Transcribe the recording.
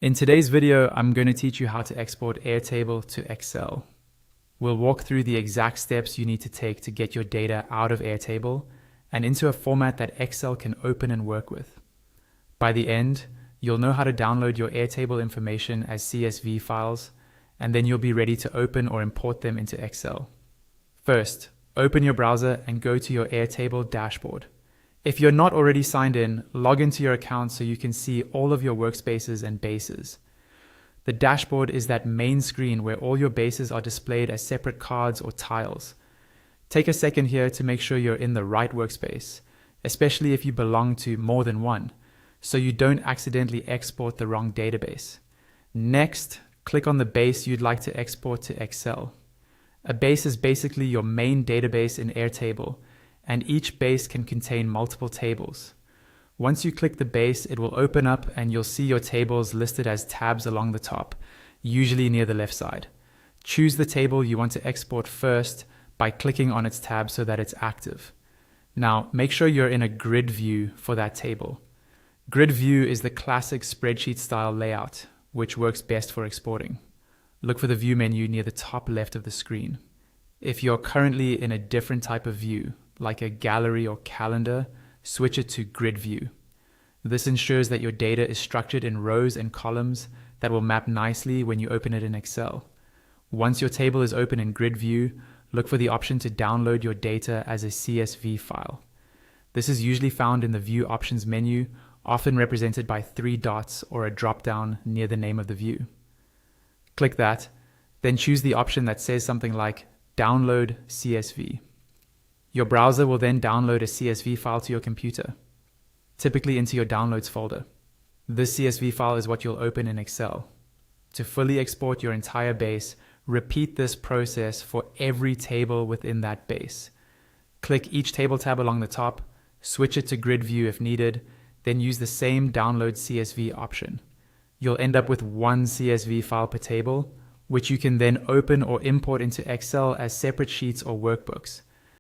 In today's video, I'm going to teach you how to export Airtable to Excel. We'll walk through the exact steps you need to take to get your data out of Airtable and into a format that Excel can open and work with. By the end, you'll know how to download your Airtable information as CSV files, and then you'll be ready to open or import them into Excel. First, open your browser and go to your Airtable dashboard. If you're not already signed in, log into your account so you can see all of your workspaces and bases. The dashboard is that main screen where all your bases are displayed as separate cards or tiles. Take a second here to make sure you're in the right workspace, especially if you belong to more than one, so you don't accidentally export the wrong database. Next, click on the base you'd like to export to Excel. A base is basically your main database in Airtable, and each base can contain multiple tables. Once you click the base, it will open up and you'll see your tables listed as tabs along the top, usually near the left side. Choose the table you want to export first by clicking on its tab so that it's active. Now, make sure you're in a grid view for that table. Grid view is the classic spreadsheet style layout, which works best for exporting. Look for the view menu near the top left of the screen. If you're currently in a different type of view, like a gallery or calendar, switch it to grid view. This ensures that your data is structured in rows and columns that will map nicely when you open it in Excel. Once your table is open in grid view, look for the option to download your data as a CSV file. This is usually found in the View Options menu, often represented by 3 dots or a drop-down near the name of the view. Click that, then choose the option that says something like Download CSV. Your browser will then download a CSV file to your computer, typically into your Downloads folder. This CSV file is what you'll open in Excel. To fully export your entire base, repeat this process for every table within that base. Click each table tab along the top, switch it to grid view if needed, then use the same Download CSV option. You'll end up with one CSV file per table, which you can then open or import into Excel as separate sheets or workbooks.